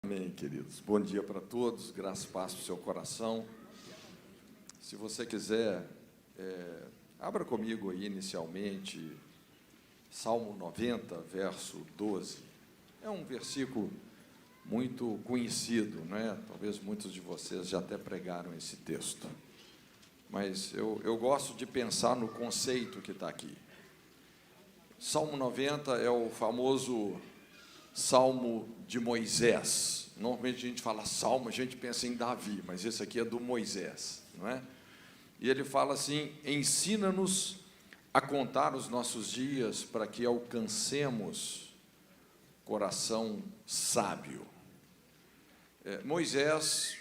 Amém, queridos. Bom dia para todos, graça e paz para o seu coração. Se você quiser, abra comigo aí inicialmente, Salmo 90, verso 12. É um versículo muito conhecido, né? Talvez muitos de vocês já até pregaram esse texto. Mas eu gosto de pensar no conceito que está aqui. Salmo 90 é o famoso Salmo de Moisés. Normalmente a gente fala Salmo, a gente pensa em Davi, mas esse aqui é do Moisés, não é? E ele fala assim: ensina-nos a contar os nossos dias para que alcancemos coração sábio. Moisés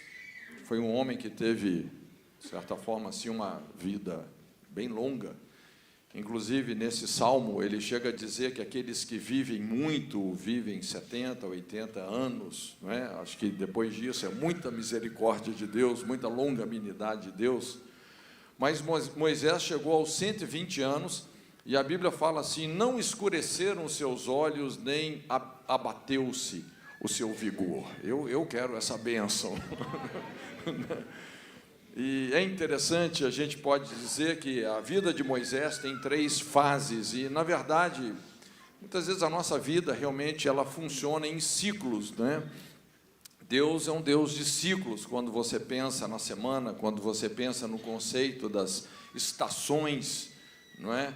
foi um homem que teve, de certa forma, assim, uma vida bem longa. Inclusive, nesse salmo, ele chega a dizer que aqueles que vivem muito, vivem 70, 80 anos, não é? Acho que depois disso é muita misericórdia de Deus, muita longanimidade de Deus. Mas Moisés chegou aos 120 anos, e a Bíblia fala assim: não escureceram os seus olhos, nem abateu-se o seu vigor. Eu quero essa bênção. E é interessante, a gente pode dizer que a vida de Moisés tem 3 fases, e, na verdade, muitas vezes a nossa vida realmente ela funciona em ciclos, né? Deus é um Deus de ciclos. Quando você pensa na semana, quando você pensa no conceito das estações, não é?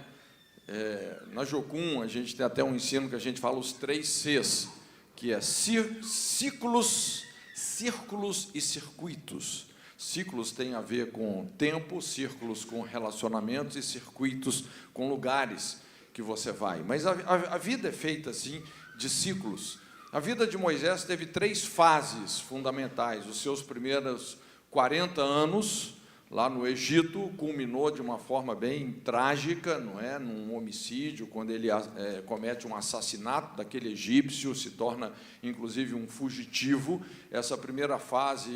Na Jocum, a gente tem até um ensino que a gente fala os 3 Cs, que é ciclos, círculos e circuitos. Ciclos têm a ver com tempo, círculos com relacionamentos e circuitos com lugares que você vai. Mas a vida é feita assim de ciclos. A vida de Moisés teve 3 fases fundamentais. Os seus primeiros 40 anos lá no Egito culminou de uma forma bem trágica, não é? Num homicídio, quando ele comete um assassinato daquele egípcio, se torna inclusive um fugitivo. Essa primeira fase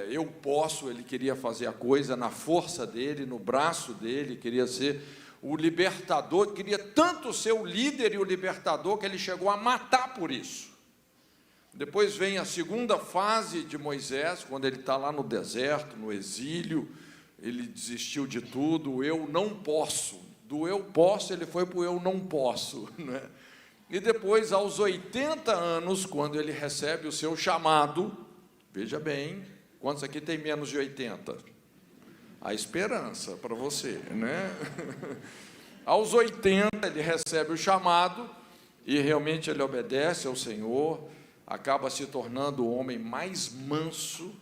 eu posso, ele queria fazer a coisa na força dele, no braço dele, queria ser o libertador, queria tanto ser o líder e o libertador que ele chegou a matar por isso. Depois vem a segunda fase de Moisés, quando ele está lá no deserto, no exílio. Ele desistiu de tudo, eu não posso. Do eu posso, ele foi para o eu não posso, né? E depois, aos 80 anos, quando ele recebe o seu chamado, veja bem, quantos aqui tem menos de 80? A esperança para você, né? Aos 80, ele recebe o chamado, e realmente ele obedece ao Senhor, acaba se tornando o homem mais manso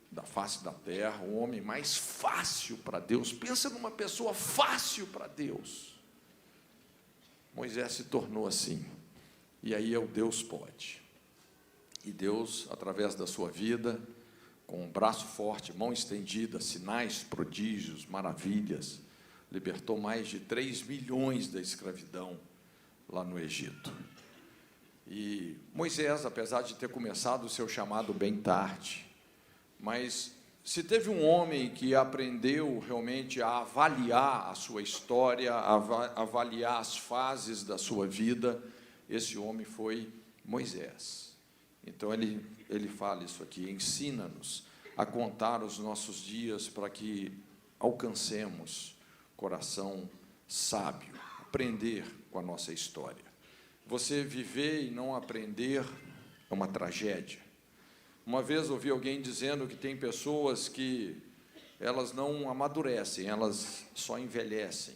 da face da terra, o homem mais fácil para Deus. Pensa numa pessoa fácil para Deus. Moisés se tornou assim. E aí é o Deus pode. E Deus, através da sua vida, com um braço forte, mão estendida, sinais, prodígios, maravilhas, libertou mais de 3 milhões da escravidão lá no Egito. E Moisés, apesar de ter começado o seu chamado bem tarde, mas se teve um homem que aprendeu realmente a avaliar a sua história, a avaliar as fases da sua vida, esse homem foi Moisés. Então ele fala isso aqui: ensina-nos a contar os nossos dias para que alcancemos coração sábio, aprender com a nossa história. Você viver e não aprender é uma tragédia. Uma vez ouvi alguém dizendo que tem pessoas que elas não amadurecem, elas só envelhecem.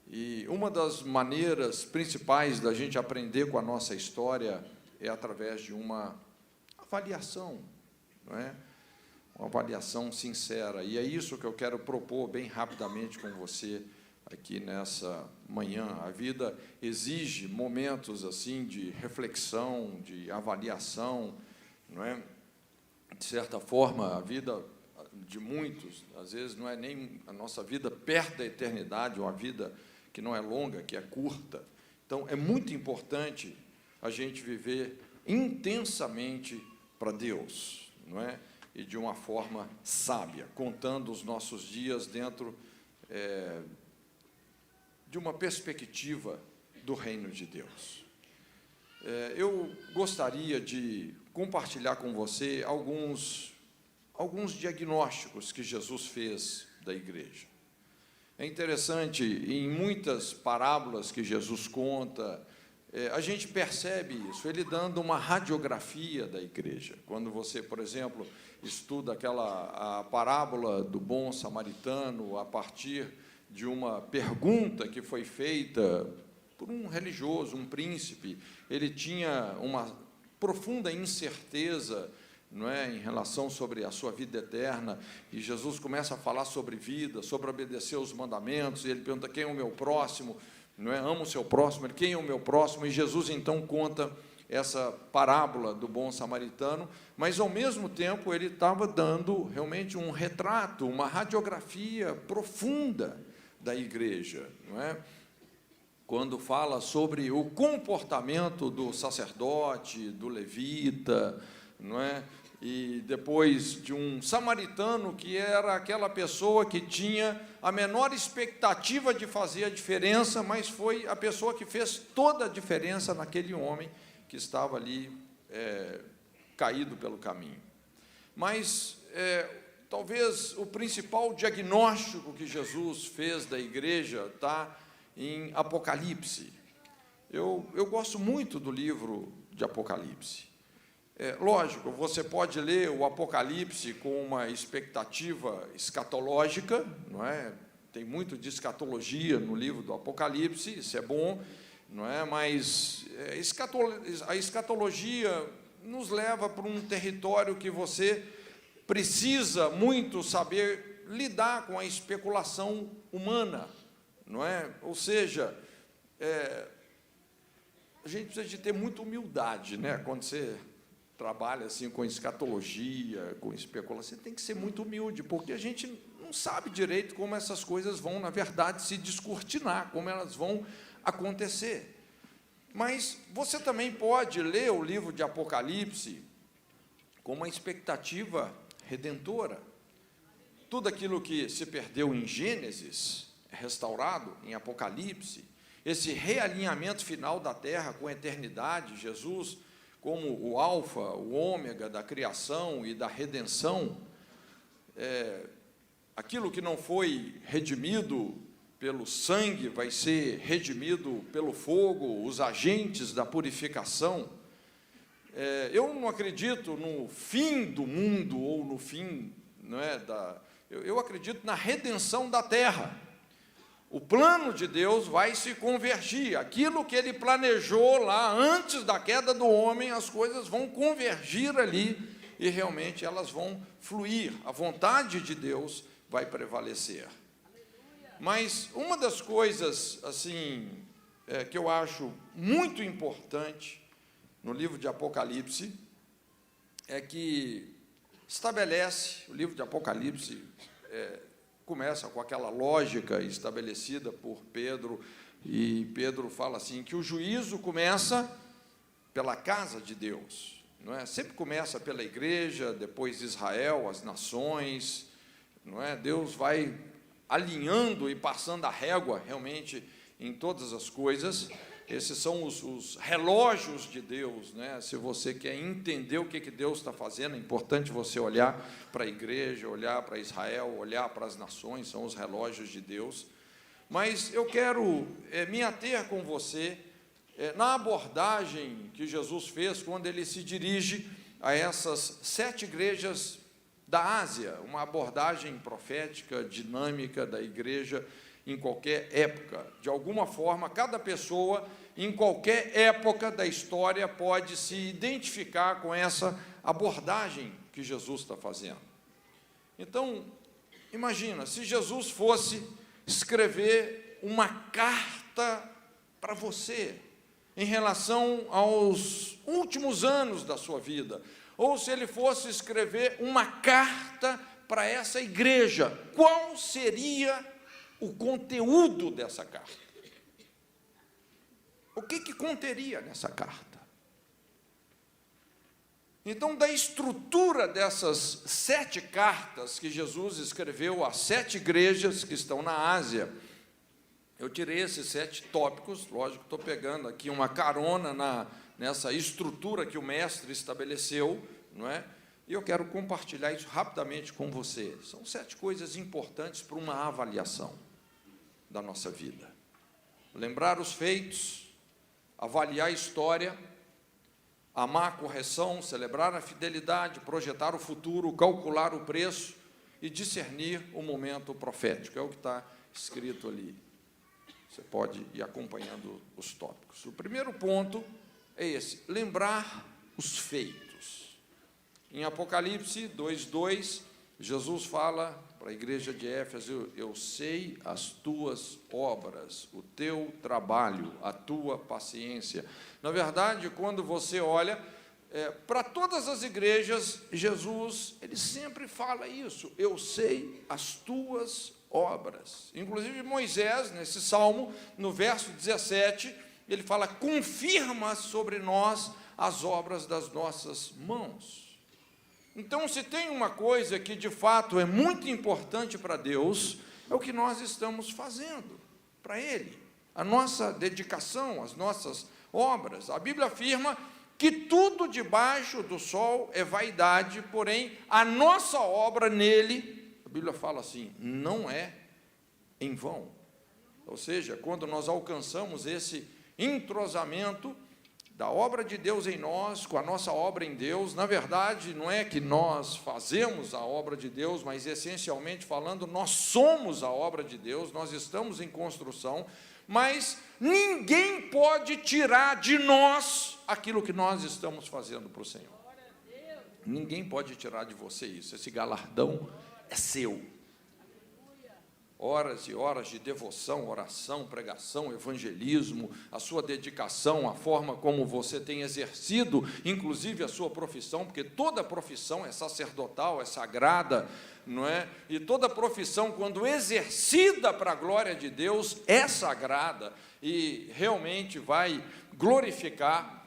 E uma das maneiras principais da gente aprender com a nossa história é através de uma avaliação, não é? Uma avaliação sincera. E é isso que eu quero propor bem rapidamente com você aqui nessa manhã. A vida exige momentos assim de reflexão, de avaliação, não é? De certa forma, a vida de muitos, às vezes, não é nem a nossa vida perto da eternidade, uma vida que não é longa, que é curta. Então, é muito importante a gente viver intensamente para Deus, não é? E de uma forma sábia, contando os nossos dias dentro de uma perspectiva do reino de Deus. Eu gostaria de compartilhar com você alguns diagnósticos que Jesus fez da igreja. É interessante, em muitas parábolas que Jesus conta, a gente percebe isso, ele dando uma radiografia da igreja. Quando você, por exemplo, estuda a parábola do bom samaritano, a partir de uma pergunta que foi feita por um religioso, um príncipe, ele tinha uma profunda incerteza, não é, em relação sobre a sua vida eterna, e Jesus começa a falar sobre vida, sobre obedecer os mandamentos, e ele pergunta: quem é o meu próximo? Não é? Ama o seu próximo, quem é o meu próximo? E Jesus então conta essa parábola do bom samaritano, mas ao mesmo tempo ele estava dando realmente um retrato, uma radiografia profunda da igreja, não é? Quando fala sobre o comportamento do sacerdote, do levita, não é? E depois de um samaritano, que era aquela pessoa que tinha a menor expectativa de fazer a diferença, mas foi a pessoa que fez toda a diferença naquele homem que estava ali caído pelo caminho. Mas talvez o principal diagnóstico que Jesus fez da igreja está em Apocalipse. Eu gosto muito do livro de Apocalipse. Lógico, você pode ler o Apocalipse com uma expectativa escatológica, não é? Tem muito de escatologia no livro do Apocalipse, isso é bom, não é? Mas a escatologia nos leva para um território que você precisa muito saber lidar com a especulação humana, não é? Ou seja, a gente precisa de ter muita humildade, né? Quando você trabalha assim com escatologia, com especulação, você tem que ser muito humilde, porque a gente não sabe direito como essas coisas vão, na verdade, se descortinar, como elas vão acontecer. Mas você também pode ler o livro de Apocalipse com uma expectativa redentora. Tudo aquilo que se perdeu em Gênesis é restaurado em Apocalipse. Esse realinhamento final da terra com a eternidade, Jesus como o alfa, o ômega da criação e da redenção, aquilo que não foi redimido pelo sangue vai ser redimido pelo fogo, os agentes da purificação. Eu não acredito no fim do mundo ou no fim, não é, eu acredito na redenção da terra. O plano de Deus vai se convergir. Aquilo que Ele planejou lá antes da queda do homem, as coisas vão convergir ali e realmente elas vão fluir. A vontade de Deus vai prevalecer. Mas uma das coisas assim que eu acho muito importante no livro de Apocalipse é que estabelece, o livro de Apocalipse começa com aquela lógica estabelecida por Pedro, e Pedro fala assim, que o juízo começa pela casa de Deus, não é? Sempre começa pela igreja, depois Israel, as nações, não é? Deus vai alinhando e passando a régua realmente em todas as coisas. Esses são os relógios de Deus, né? Se você quer entender o que Deus está fazendo, é importante você olhar para a igreja, olhar para Israel, olhar para as nações, são os relógios de Deus. Mas eu quero me ater com você na abordagem que Jesus fez quando ele se dirige a essas 7 igrejas da Ásia, uma abordagem profética, dinâmica da igreja em qualquer época. De alguma forma, cada pessoa, em qualquer época da história, pode se identificar com essa abordagem que Jesus está fazendo. Então, imagina, se Jesus fosse escrever uma carta para você, em relação aos últimos anos da sua vida, ou se ele fosse escrever uma carta para essa igreja, qual seria o conteúdo dessa carta? O que conteria nessa carta? Então, da estrutura dessas 7 cartas que Jesus escreveu às 7 igrejas que estão na Ásia, eu tirei esses 7 tópicos, lógico, estou pegando aqui uma carona nessa estrutura que o mestre estabeleceu, não é? E eu quero compartilhar isso rapidamente com você. São 7 coisas importantes para uma avaliação da nossa vida. Lembrar os feitos, avaliar a história, amar a correção, celebrar a fidelidade, projetar o futuro, calcular o preço e discernir o momento profético. É o que está escrito ali. Você pode ir acompanhando os tópicos. O primeiro ponto é esse: lembrar os feitos. Em Apocalipse 2:2, Jesus fala para a igreja de Éfeso: eu sei as tuas obras, o teu trabalho, a tua paciência. Na verdade, quando você olha para todas as igrejas, Jesus, ele sempre fala isso: eu sei as tuas obras. Inclusive Moisés, nesse salmo, no verso 17, ele fala: confirma sobre nós as obras das nossas mãos. Então, se tem uma coisa que de fato é muito importante para Deus, é o que nós estamos fazendo para Ele, a nossa dedicação, as nossas obras. A Bíblia afirma que tudo debaixo do sol é vaidade, porém a nossa obra nele, a Bíblia fala assim, não é em vão. Ou seja, quando nós alcançamos esse entrosamento da obra de Deus em nós, com a nossa obra em Deus, na verdade, não é que nós fazemos a obra de Deus, mas, essencialmente falando, nós somos a obra de Deus, nós estamos em construção, mas ninguém pode tirar de nós aquilo que nós estamos fazendo para o Senhor. Ninguém pode tirar de você isso, esse galardão é seu. Horas e horas de devoção, oração, pregação, evangelismo, a sua dedicação, a forma como você tem exercido, inclusive a sua profissão, porque toda profissão é sacerdotal, é sagrada, não é? E toda profissão, quando exercida para a glória de Deus, é sagrada e realmente vai glorificar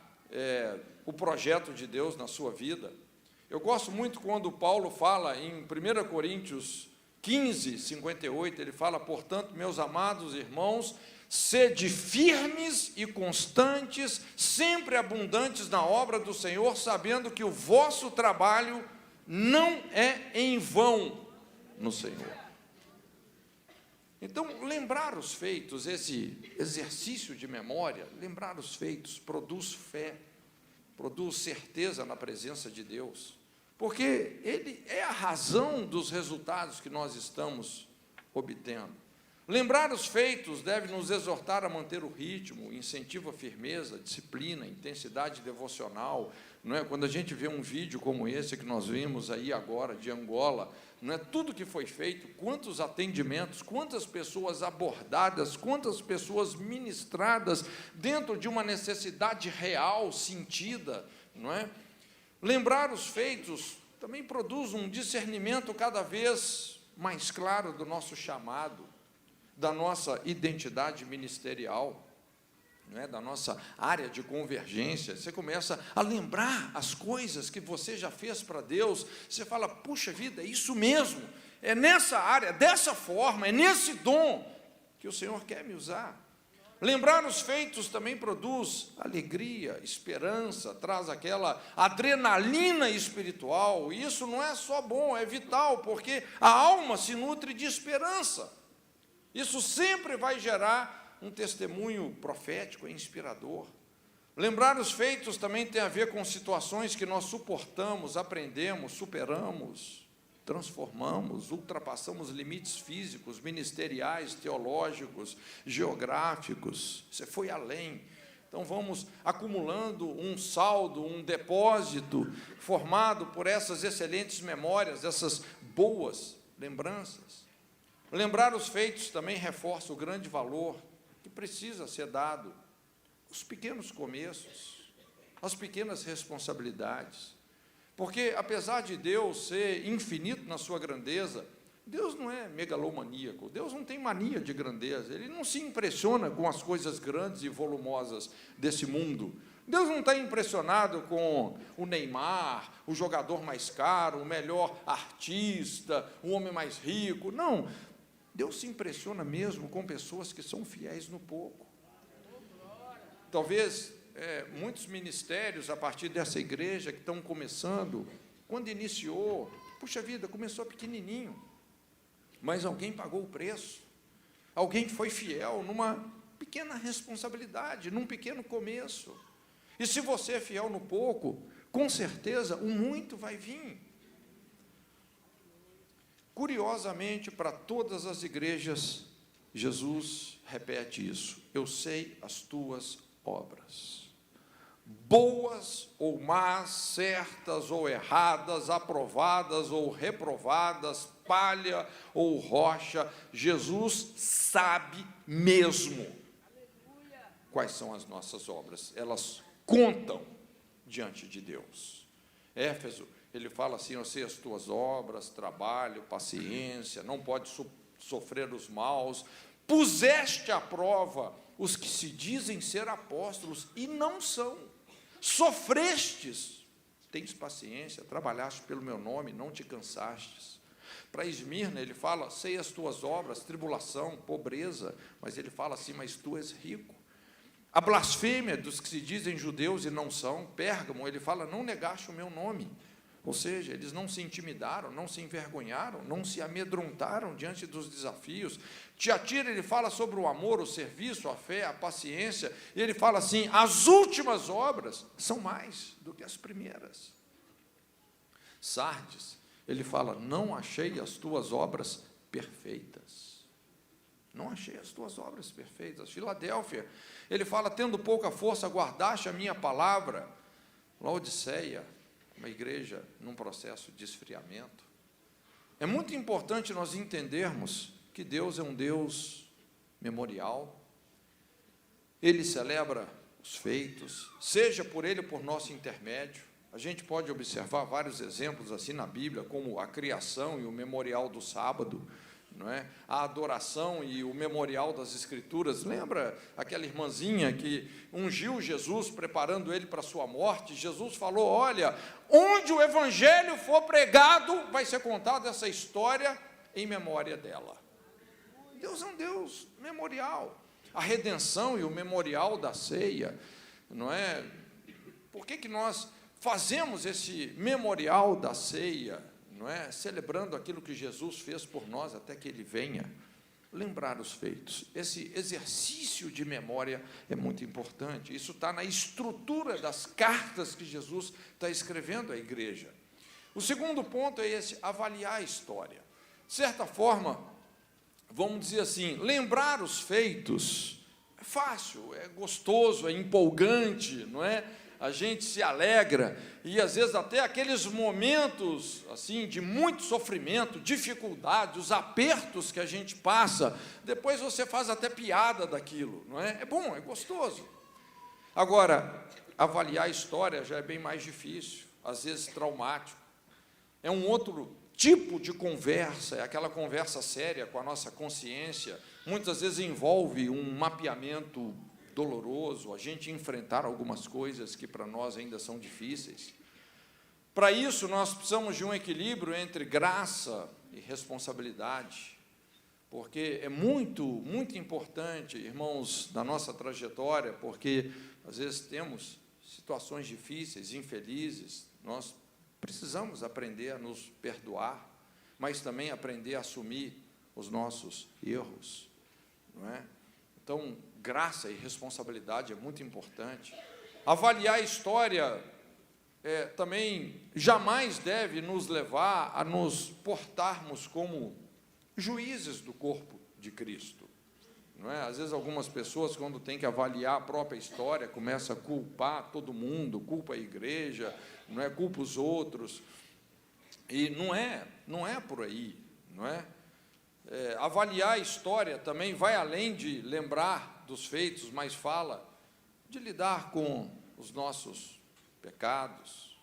o projeto de Deus na sua vida. Eu gosto muito quando Paulo fala em 1 Coríntios 15, 58, ele fala: portanto, meus amados irmãos, sede firmes e constantes, sempre abundantes na obra do Senhor, sabendo que o vosso trabalho não é em vão no Senhor. Então, lembrar os feitos, esse exercício de memória, lembrar os feitos, produz fé, produz certeza na presença de Deus. Porque ele é a razão dos resultados que nós estamos obtendo. Lembrar os feitos deve nos exortar a manter o ritmo, incentiva a firmeza, disciplina, intensidade devocional. Não é? Quando a gente vê um vídeo como esse que nós vimos aí agora, de Angola, não é? Tudo que foi feito, quantos atendimentos, quantas pessoas abordadas, quantas pessoas ministradas dentro de uma necessidade real, sentida, não é? Lembrar os feitos também produz um discernimento cada vez mais claro do nosso chamado, da nossa identidade ministerial, não é? Da nossa área de convergência. Você começa a lembrar as coisas que você já fez para Deus, você fala: puxa vida, é isso mesmo, é nessa área, dessa forma, é nesse dom que o Senhor quer me usar. Lembrar os feitos também produz alegria, esperança, traz aquela adrenalina espiritual, e isso não é só bom, é vital, porque a alma se nutre de esperança. Isso sempre vai gerar um testemunho profético e inspirador. Lembrar os feitos também tem a ver com situações que nós suportamos, aprendemos, superamos, transformamos, ultrapassamos limites físicos, ministeriais, teológicos, geográficos. Você foi além. Então, vamos acumulando um saldo, um depósito, formado por essas excelentes memórias, essas boas lembranças. Lembrar os feitos também reforça o grande valor que precisa ser dado aos pequenos começos, às pequenas responsabilidades. Porque, apesar de Deus ser infinito na sua grandeza, Deus não é megalomaníaco, Deus não tem mania de grandeza, Ele não se impressiona com as coisas grandes e volumosas desse mundo. Deus não está impressionado com o Neymar, o jogador mais caro, o melhor artista, o homem mais rico. Não, Deus se impressiona mesmo com pessoas que são fiéis no pouco. Talvez muitos ministérios a partir dessa igreja que estão começando. Quando iniciou, puxa vida, começou pequenininho, mas alguém pagou o preço, alguém foi fiel numa pequena responsabilidade, num pequeno começo. E se você é fiel no pouco, com certeza o muito vai vir. Curiosamente, para todas as igrejas, Jesus repete isso: eu sei as tuas obras, boas ou más, certas ou erradas, aprovadas ou reprovadas, palha ou rocha. Jesus sabe mesmo quais são as nossas obras, elas contam diante de Deus. Éfeso, ele fala assim: eu sei as tuas obras, trabalho, paciência, não pode sofrer os maus, puseste à prova os que se dizem ser apóstolos e não são, sofrestes, tens paciência, trabalhaste pelo meu nome, não te cansastes. Para Esmirna, ele fala: sei as tuas obras, tribulação, pobreza, mas ele fala assim: mas tu és rico. A blasfêmia dos que se dizem judeus e não são. Pérgamo, ele fala: não negaste o meu nome. Ou seja, eles não se intimidaram, não se envergonharam, não se amedrontaram diante dos desafios. Tiatira, ele fala sobre o amor, o serviço, a fé, a paciência, e ele fala assim: as últimas obras são mais do que as primeiras. Sardes, ele fala: não achei as tuas obras perfeitas. Não achei as tuas obras perfeitas. Filadélfia, ele fala: tendo pouca força, guardaste a minha palavra. Laodiceia, uma igreja num processo de esfriamento. É muito importante nós entendermos que Deus é um Deus memorial. Ele celebra os feitos, seja por ele ou por nosso intermédio. A gente pode observar vários exemplos assim na Bíblia, como a criação e o memorial do sábado, não é? A adoração e o memorial das Escrituras. Lembra aquela irmãzinha que ungiu Jesus, preparando ele para a sua morte? Jesus falou: olha, onde o evangelho for pregado, vai ser contada essa história em memória dela. Deus é um Deus memorial. A redenção e o memorial da ceia, não é? Por que nós fazemos esse memorial da ceia? Não é? Celebrando aquilo que Jesus fez por nós até que ele venha. Lembrar os feitos. Esse exercício de memória é muito importante. Isso está na estrutura das cartas que Jesus está escrevendo à igreja. O segundo ponto é esse: avaliar a história. De certa forma, vamos dizer assim, lembrar os feitos é fácil, é gostoso, é empolgante, não é? A gente se alegra, e às vezes até aqueles momentos assim de muito sofrimento, dificuldade, os apertos que a gente passa, depois você faz até piada daquilo, não é? É bom, é gostoso. Agora, avaliar a história já é bem mais difícil, às vezes traumático. É um outro tipo de conversa, é aquela conversa séria com a nossa consciência, muitas vezes envolve um mapeamento doloroso, a gente enfrentar algumas coisas que para nós ainda são difíceis. Para isso, nós precisamos de um equilíbrio entre graça e responsabilidade, porque é muito, muito importante, irmãos, na nossa trajetória, porque às vezes temos situações difíceis, infelizes, nós precisamos aprender a nos perdoar, mas também aprender a assumir os nossos erros, não é? Então, graça e responsabilidade é muito importante. Avaliar a história também jamais deve nos levar a nos portarmos como juízes do corpo de Cristo, não é? Às vezes algumas pessoas, quando têm que avaliar a própria história, começam a culpar todo mundo, culpa a igreja, não é? Culpa os outros, e não é por aí, não é? Avaliar a história também vai além de lembrar dos feitos, mas fala de lidar com os nossos pecados,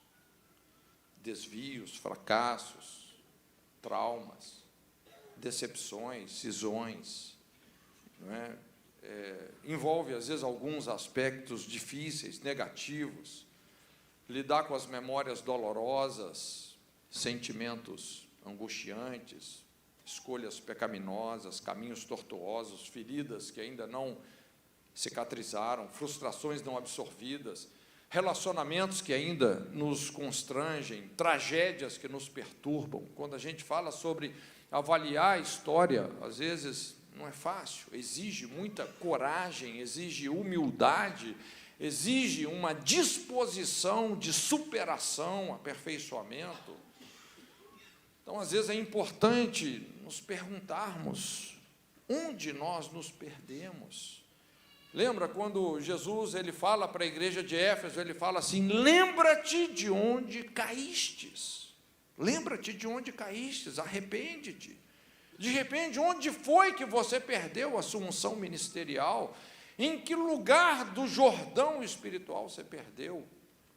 desvios, fracassos, traumas, decepções, cisões, não é? Envolve, às vezes, alguns aspectos difíceis, negativos, lidar com as memórias dolorosas, sentimentos angustiantes, escolhas pecaminosas, caminhos tortuosos, feridas que ainda não cicatrizaram, frustrações não absorvidas, relacionamentos que ainda nos constrangem, tragédias que nos perturbam. Quando a gente fala sobre avaliar a história, às vezes não é fácil, exige muita coragem, exige humildade, exige uma disposição de superação, aperfeiçoamento. Então, às vezes, é importante nos perguntarmos onde nós nos perdemos. Lembra quando Jesus ele fala para a igreja de Éfeso, ele fala assim: lembra-te de onde caístes. Lembra-te de onde caístes, arrepende-te. De repente, onde foi que você perdeu a sua unção ministerial? Em que lugar do Jordão espiritual você perdeu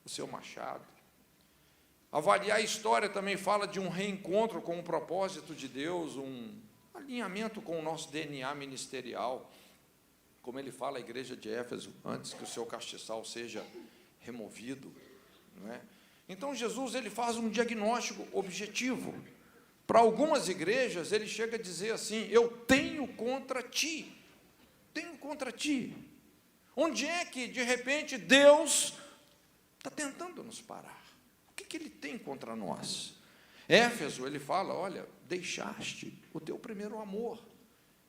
o seu machado? Avaliar a história também fala de um reencontro com o propósito de Deus, um alinhamento com o nosso DNA ministerial. Como ele fala à igreja de Éfeso, antes que o seu castiçal seja removido, não é? Então, Jesus ele faz um diagnóstico objetivo. Para algumas igrejas, ele chega a dizer assim: eu tenho contra ti. Tenho contra ti. Onde é que, de repente, Deus está tentando nos parar? O que ele tem contra nós? Éfeso, ele fala: olha, deixaste o teu primeiro amor.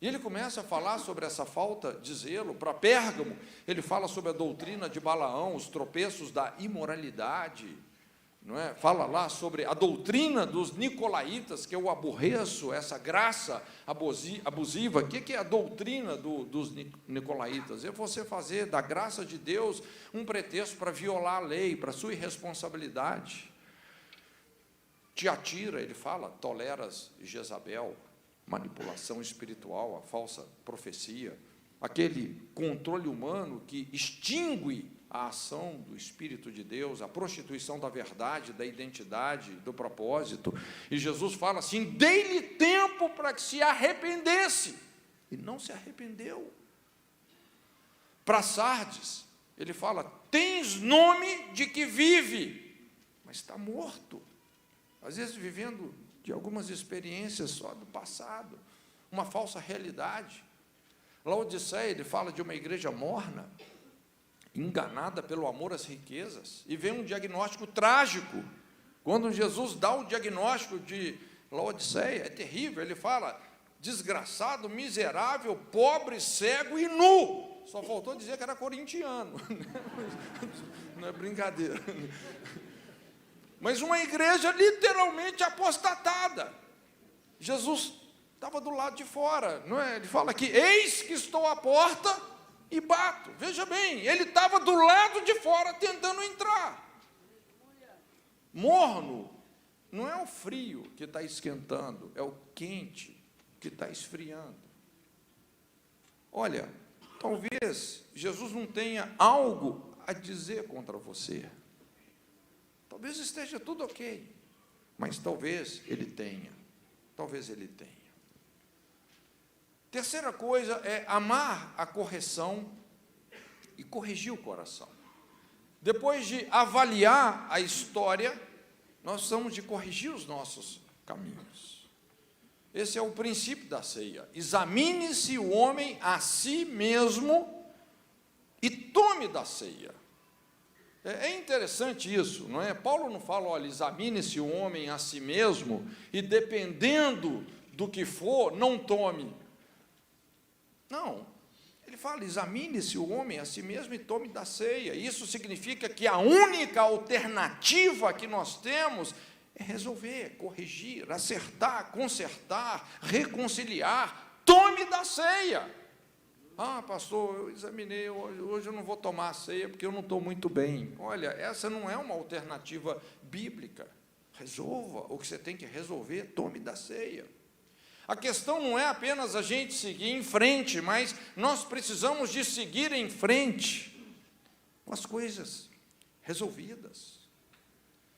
E ele começa a falar sobre essa falta de zelo. Para Pérgamo, ele fala sobre a doutrina de Balaão, os tropeços da imoralidade, não é? Fala lá sobre a doutrina dos nicolaítas, que eu aborreço, essa graça abusiva. O que é a doutrina dos nicolaítas? É você fazer da graça de Deus um pretexto para violar a lei, para a sua irresponsabilidade. Tiatira, ele fala: toleras Jezabel, manipulação espiritual, a falsa profecia, aquele controle humano que extingue a ação do Espírito de Deus, a prostituição da verdade, da identidade, do propósito. E Jesus fala assim: dei-lhe tempo para que se arrependesse, e não se arrependeu. Para Sardes, ele fala: tens nome de que vive, mas está morto. Às vezes vivendo de algumas experiências só do passado, uma falsa realidade. Laodiceia, ele fala de uma igreja morna, enganada pelo amor às riquezas, e vem um diagnóstico trágico. Quando Jesus dá o diagnóstico de Laodiceia, é terrível. Ele fala: desgraçado, miserável, pobre, cego e nu. Só faltou dizer que era corintiano. Não é brincadeira. Mas uma igreja literalmente apostatada. Jesus estava do lado de fora, não é? Ele fala aqui: eis que estou à porta e bato. Veja bem, ele estava do lado de fora tentando entrar. Morno não é o frio que está esquentando, é o quente que está esfriando. Olha, talvez Jesus não tenha algo a dizer contra você. Talvez esteja tudo ok, mas talvez ele tenha. Talvez ele tenha. Terceira coisa é amar a correção e corrigir o coração. Depois de avaliar a história, nós precisamos de corrigir os nossos caminhos. Esse é o princípio da ceia. Examine-se o homem a si mesmo e tome da ceia. É interessante isso, não é? Paulo não fala: olha, examine-se o homem a si mesmo e, dependendo do que for, não tome. Não, ele fala: examine-se o homem a si mesmo e tome da ceia. Isso significa que a única alternativa que nós temos é resolver, corrigir, acertar, consertar, reconciliar. Tome da ceia. Ah, pastor, eu examinei, hoje eu não vou tomar a ceia porque eu não estou muito bem. Olha, essa não é uma alternativa bíblica. Resolva o que você tem que resolver, tome da ceia. A questão não é apenas a gente seguir em frente, mas nós precisamos de seguir em frente com as coisas resolvidas.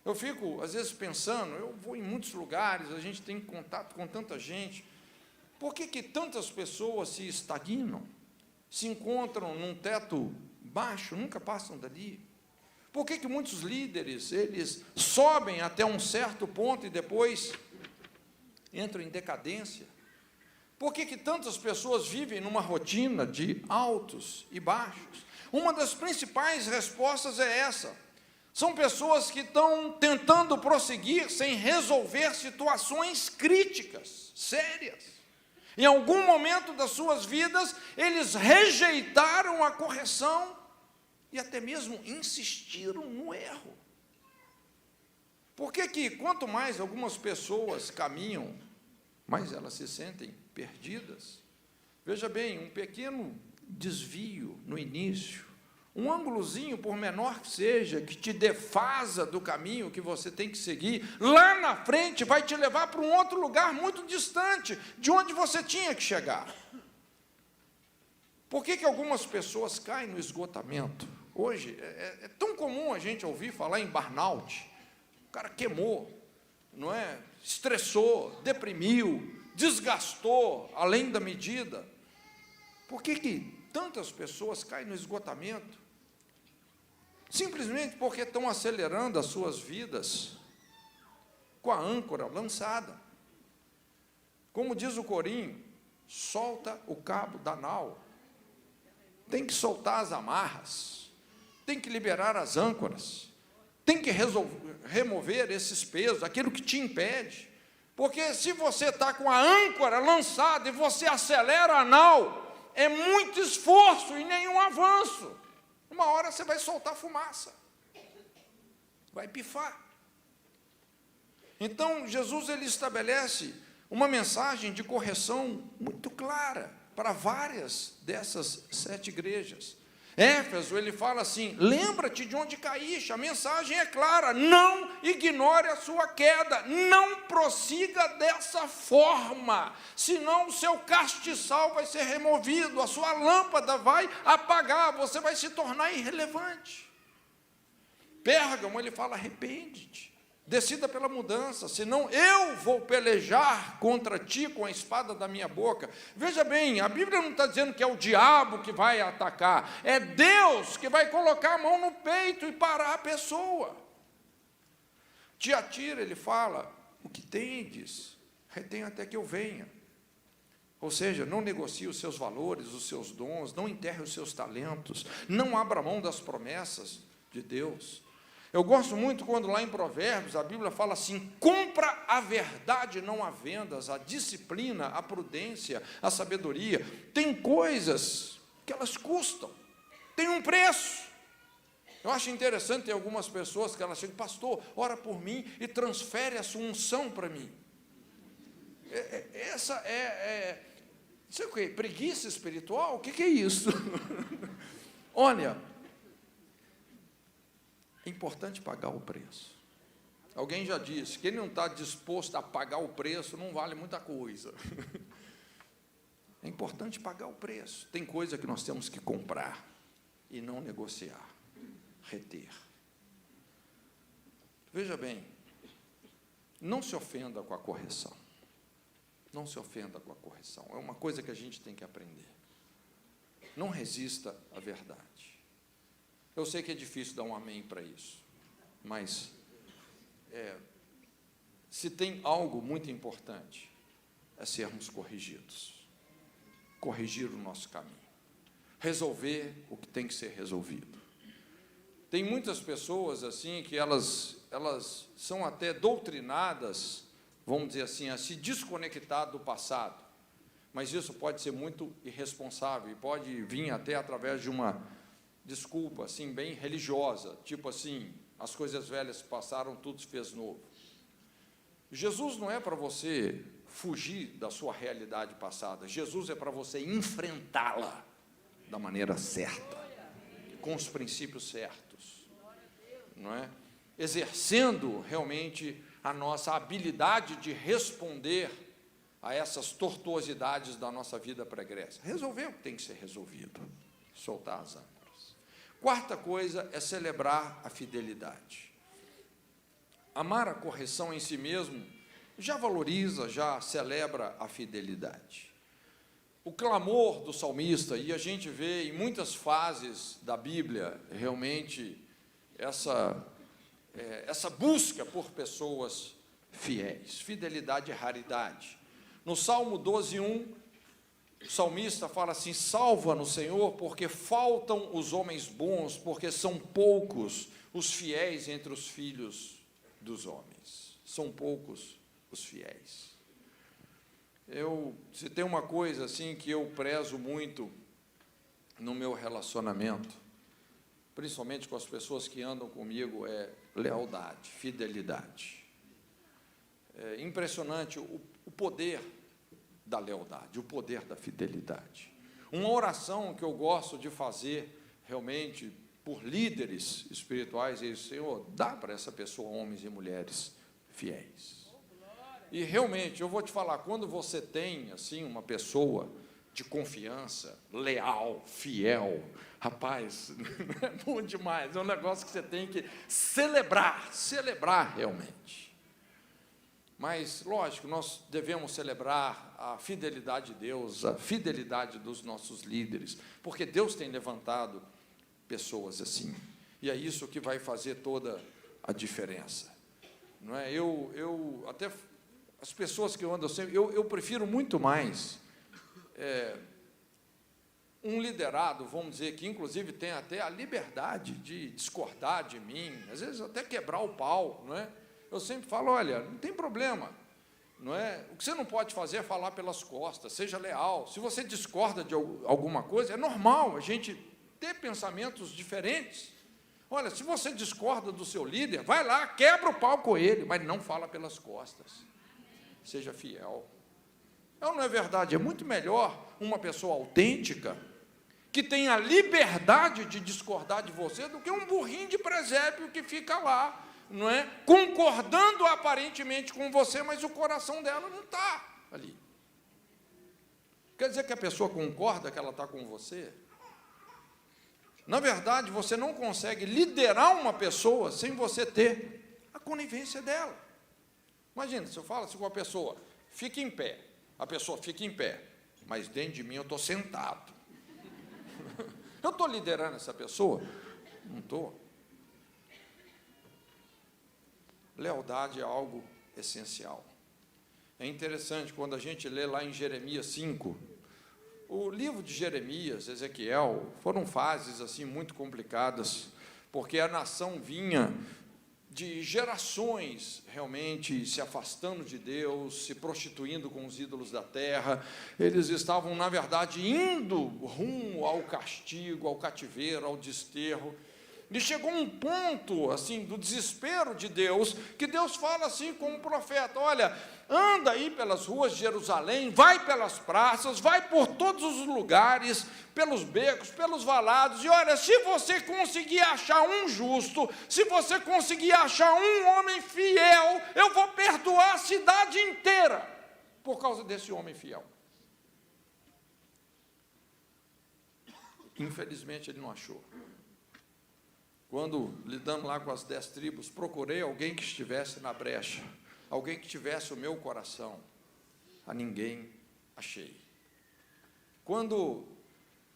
Eu fico, às vezes, pensando, eu vou em muitos lugares, a gente tem contato com tanta gente, por que tantas pessoas se estagnam? Se encontram num teto baixo, nunca passam dali? Por que muitos líderes, eles sobem até um certo ponto e depois entram em decadência? Por que tantas pessoas vivem numa rotina de altos e baixos? Uma das principais respostas é essa. São pessoas que estão tentando prosseguir sem resolver situações críticas, sérias. Em algum momento das suas vidas, eles rejeitaram a correção e até mesmo insistiram no erro. Por que quanto mais algumas pessoas caminham, mais elas se sentem perdidas? Veja bem, um pequeno desvio no início, um ângulozinho, por menor que seja, que te defasa do caminho que você tem que seguir, lá na frente vai te levar para um outro lugar muito distante de onde você tinha que chegar. Por que algumas pessoas caem no esgotamento? Hoje é tão comum a gente ouvir falar em burnout. O cara queimou, não é? Estressou, deprimiu, desgastou além da medida. Por que tantas pessoas caem no esgotamento? Simplesmente porque estão acelerando as suas vidas com a âncora lançada. Como diz o corinho, solta o cabo da nau. Tem que soltar as amarras, tem que liberar as âncoras, tem que remover esses pesos, aquilo que te impede. Porque se você está com a âncora lançada e você acelera a nau, é muito esforço e nenhum avanço. Uma hora você vai soltar fumaça, vai pifar. Então, Jesus ele estabelece uma mensagem de correção muito clara para várias dessas 7 igrejas. Éfeso, ele fala assim: lembra-te de onde caíste. A mensagem é clara: não ignore a sua queda, não prossiga dessa forma, senão o seu castiçal vai ser removido, a sua lâmpada vai apagar, você vai se tornar irrelevante. Pérgamo, ele fala: arrepende-te, decida pela mudança, senão eu vou pelejar contra ti com a espada da minha boca. Veja bem, a Bíblia não está dizendo que é o diabo que vai atacar, é Deus que vai colocar a mão no peito e parar a pessoa. Tiatira, ele fala: o que tendes, retém até que eu venha. Ou seja, não negocie os seus valores, os seus dons, não enterre os seus talentos, não abra mão das promessas de Deus. Eu gosto muito quando lá em Provérbios a Bíblia fala assim: compra a verdade não há vendas, a disciplina, a prudência, a sabedoria. Tem coisas que elas custam, tem um preço. Eu acho interessante, tem algumas pessoas que elas chegam: pastor, ora por mim e transfere a sua unção para mim. Essa sei o quê? Preguiça espiritual? O que é isso? Olha, é importante pagar o preço. Alguém já disse: quem não está disposto a pagar o preço não vale muita coisa. É importante pagar o preço. Tem coisa que nós temos que comprar e não negociar, reter. Veja bem, não se ofenda com a correção. Não se ofenda com a correção. É uma coisa que a gente tem que aprender. Não resista à verdade. Eu sei que é difícil dar um amém para isso, mas se tem algo muito importante, é sermos corrigidos, corrigir o nosso caminho, resolver o que tem que ser resolvido. Tem muitas pessoas assim que elas são até doutrinadas, vamos dizer assim, a se desconectar do passado, mas isso pode ser muito irresponsável e pode vir até através de uma desculpa, assim, bem religiosa, tipo assim: as coisas velhas passaram, tudo se fez novo. Jesus não é para você fugir da sua realidade passada, Jesus é para você enfrentá-la da maneira certa, com os princípios certos, não é? Exercendo realmente a nossa habilidade de responder a essas tortuosidades da nossa vida pregressa, resolver o que tem que ser resolvido, soltar as âncoras. Quarta coisa é celebrar a fidelidade. Amar a correção em si mesmo já valoriza, já celebra a fidelidade. O clamor do salmista, e a gente vê em muitas fases da Bíblia, realmente, essa busca por pessoas fiéis. Fidelidade é raridade. No Salmo 12:1, O salmista fala assim: salva-nos, Senhor, porque faltam os homens bons, porque são poucos os fiéis entre os filhos dos homens. São poucos os fiéis. Se tem uma coisa assim que eu prezo muito no meu relacionamento, principalmente com as pessoas que andam comigo, é lealdade, fidelidade. É impressionante o poder da lealdade, o poder da fidelidade. Uma oração que eu gosto de fazer, realmente, por líderes espirituais, é isso: Senhor, dá para essa pessoa homens e mulheres fiéis. E, realmente, eu vou te falar, quando você tem, assim, uma pessoa de confiança, leal, fiel, rapaz, é bom demais, é um negócio que você tem que celebrar realmente. Mas, lógico, nós devemos celebrar a fidelidade de Deus, a fidelidade dos nossos líderes, porque Deus tem levantado pessoas assim, e é isso que vai fazer toda a diferença. Não é? Até as pessoas que eu ando sempre, eu prefiro muito mais um liderado, vamos dizer, que inclusive tem até a liberdade de discordar de mim, às vezes até quebrar o pau, não é? Eu sempre falo: olha, não tem problema, não é? O que você não pode fazer é falar pelas costas, seja leal. Se você discorda de alguma coisa, é normal a gente ter pensamentos diferentes. Olha, se você discorda do seu líder, vai lá, quebra o pau com ele, mas não fala pelas costas. Seja fiel. Não é verdade? É muito melhor uma pessoa autêntica, que tem a liberdade de discordar de você, do que um burrinho de presépio que fica lá, não é? Concordando aparentemente com você, mas o coração dela não está ali. Quer dizer que a pessoa concorda que ela está com você? Na verdade, você não consegue liderar uma pessoa sem você ter a conivência dela. Imagina, se eu falo assim com a pessoa: fique em pé, a pessoa fica em pé, mas dentro de mim eu estou sentado. Eu estou liderando essa pessoa? Não estou. Lealdade é algo essencial. É interessante, quando a gente lê lá em Jeremias 5, o livro de Jeremias, Ezequiel, foram fases assim muito complicadas, porque a nação vinha de gerações realmente se afastando de Deus, se prostituindo com os ídolos da terra. Eles estavam, na verdade, indo rumo ao castigo, ao cativeiro, ao desterro. E chegou um ponto, assim, do desespero de Deus, que Deus fala assim com o profeta: olha, anda aí pelas ruas de Jerusalém, vai pelas praças, vai por todos os lugares, pelos becos, pelos valados, e olha, se você conseguir achar um justo, se você conseguir achar um homem fiel, eu vou perdoar a cidade inteira, por causa desse homem fiel. Infelizmente, ele não achou. Quando lidando lá com as 10 tribos, procurei alguém que estivesse na brecha, alguém que tivesse o meu coração. A ninguém achei. Quando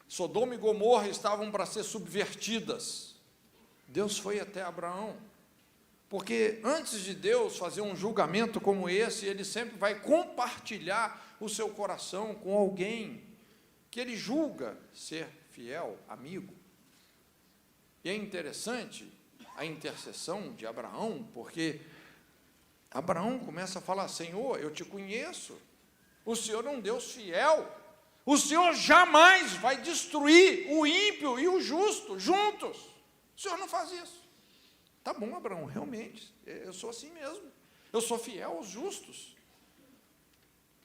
Sodoma e Gomorra estavam para ser subvertidas, Deus foi até Abraão, porque antes de Deus fazer um julgamento como esse, Ele sempre vai compartilhar o seu coração com alguém que Ele julga ser fiel, amigo. E é interessante a intercessão de Abraão, porque Abraão começa a falar: Senhor, eu te conheço, o Senhor é um Deus fiel, o Senhor jamais vai destruir o ímpio e o justo juntos, o Senhor não faz isso. Tá bom, Abraão, realmente, eu sou assim mesmo, eu sou fiel aos justos.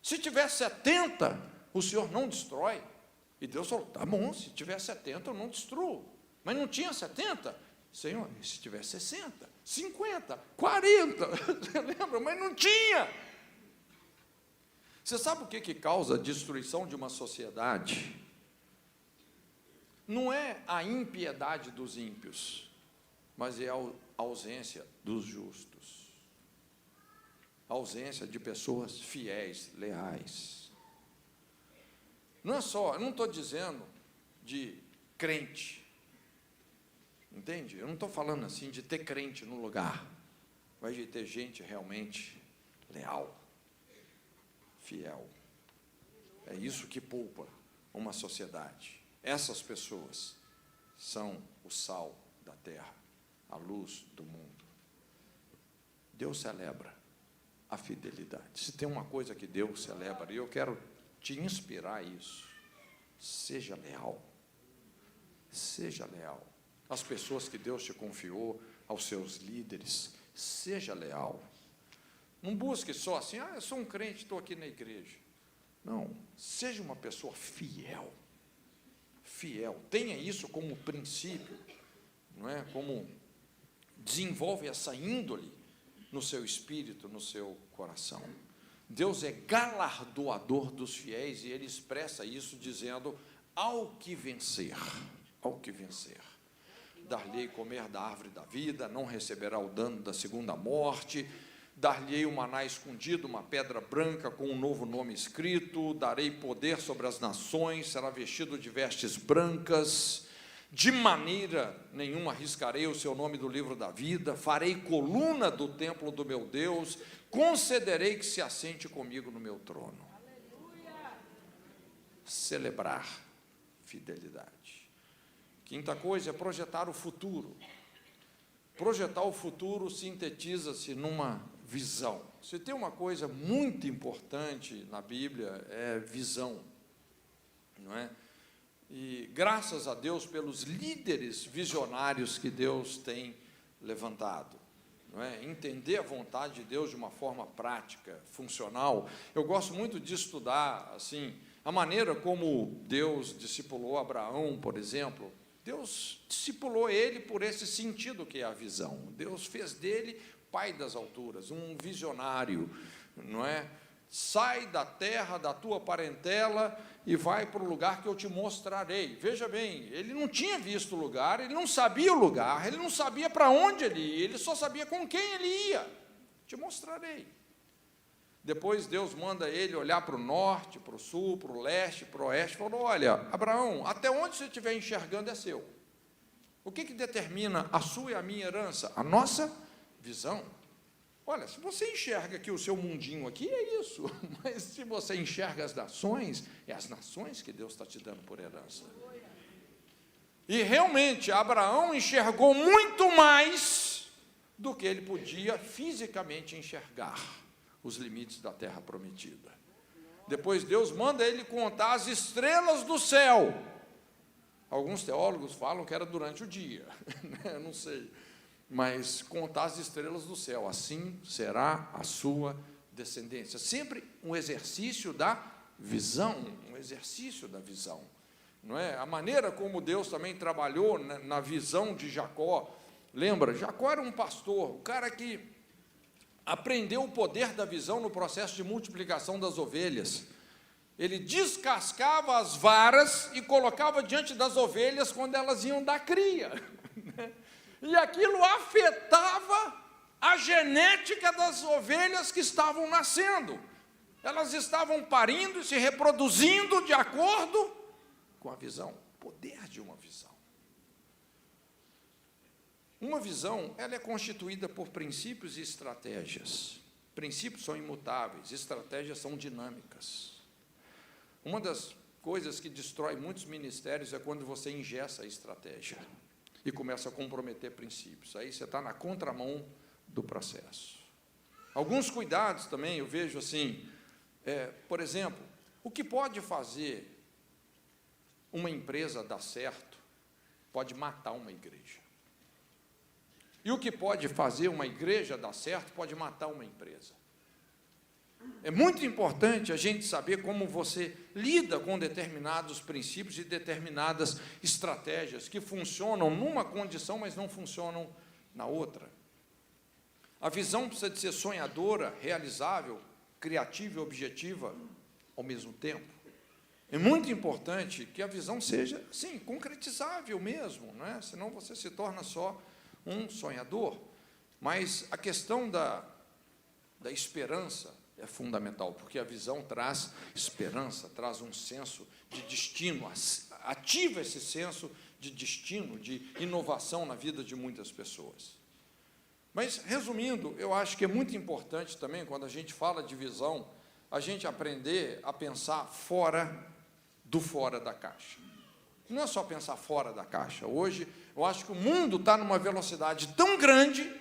Se tiver 70, o Senhor não destrói. E Deus falou: tá bom, se tiver 70, eu não destruo. Mas não tinha 70? Senhor, se tiver 60, 50, 40, você lembra? Mas não tinha. Você sabe o que causa a destruição de uma sociedade? Não é a impiedade dos ímpios, mas é a ausência dos justos. A ausência de pessoas fiéis, leais. Não é só, eu não estou dizendo de crente, entende? Eu não estou falando assim de ter crente no lugar, mas de ter gente realmente leal, fiel. É isso que poupa uma sociedade. Essas pessoas são o sal da terra, a luz do mundo. Deus celebra a fidelidade. Se tem uma coisa que Deus celebra, e eu quero te inspirar a isso, seja leal. Seja leal às pessoas que Deus te confiou, aos seus líderes. Seja leal. Não busque só assim, eu sou um crente, estou aqui na igreja. Não, seja uma pessoa fiel. Fiel. Tenha isso como princípio, não é? Como desenvolve essa índole no seu espírito, no seu coração. Deus é galardoador dos fiéis, e Ele expressa isso dizendo: ao que vencer, dar-lhe-ei comer da árvore da vida, não receberá o dano da segunda morte, dar-lhe-ei o maná escondido, uma pedra branca com um novo nome escrito, darei poder sobre as nações, será vestido de vestes brancas, de maneira nenhuma arriscarei o seu nome do livro da vida, farei coluna do templo do meu Deus, concederei que se assente comigo no meu trono. Aleluia. Celebrar fidelidade. Quinta coisa é projetar o futuro. Projetar o futuro sintetiza-se numa visão. Se tem uma coisa muito importante na Bíblia, é visão, não é? E graças a Deus pelos líderes visionários que Deus tem levantado, não é? Entender a vontade de Deus de uma forma prática, funcional. Eu gosto muito de estudar assim a maneira como Deus discipulou Abraão, por exemplo. Deus discipulou ele por esse sentido que é a visão. Deus fez dele pai das alturas, um visionário, não é? Sai da terra, da tua parentela e vai para o lugar que eu te mostrarei. Veja bem, ele não tinha visto o lugar, ele não sabia o lugar, ele não sabia para onde ele ia, ele só sabia com quem ele ia. Te mostrarei. Depois Deus manda ele olhar para o norte, para o sul, para o leste, para o oeste, falou: olha, Abraão, até onde você estiver enxergando é seu. O que determina a sua e a minha herança? A nossa visão. Olha, se você enxerga que o seu mundinho aqui é isso, mas se você enxerga as nações, é as nações que Deus está te dando por herança. E realmente Abraão enxergou muito mais do que ele podia fisicamente enxergar os limites da terra prometida. Depois Deus manda ele contar as estrelas do céu. Alguns teólogos falam que era durante o dia, não sei, mas contar as estrelas do céu, assim será a sua descendência. Sempre um exercício da visão, um exercício da visão, não é? A maneira como Deus também trabalhou na visão de Jacó. Lembra, Jacó era um pastor, o cara que aprendeu o poder da visão no processo de multiplicação das ovelhas. Ele descascava as varas e colocava diante das ovelhas quando elas iam dar cria. E aquilo afetava a genética das ovelhas que estavam nascendo. Elas estavam parindo e se reproduzindo de acordo com a visão, o poder de uma visão. Uma visão, ela é constituída por princípios e estratégias. Princípios são imutáveis, estratégias são dinâmicas. Uma das coisas que destrói muitos ministérios é quando você engessa a estratégia e começa a comprometer princípios. Aí você está na contramão do processo. Alguns cuidados também, eu vejo assim, por exemplo, o que pode fazer uma empresa dar certo pode matar uma igreja. E o que pode fazer uma igreja dar certo pode matar uma empresa. É muito importante a gente saber como você lida com determinados princípios e determinadas estratégias que funcionam numa condição, mas não funcionam na outra. A visão precisa de ser sonhadora, realizável, criativa e objetiva ao mesmo tempo. É muito importante que a visão seja, sim, concretizável mesmo, não é? Senão você se torna só um sonhador. Mas a questão da esperança é fundamental, porque a visão traz esperança, traz um senso de destino, ativa esse senso de destino, de inovação na vida de muitas pessoas. Mas, resumindo, eu acho que é muito importante também, quando a gente fala de visão, a gente aprender a pensar fora da caixa. Não é só pensar fora da caixa. Hoje, eu acho que o mundo está numa velocidade tão grande.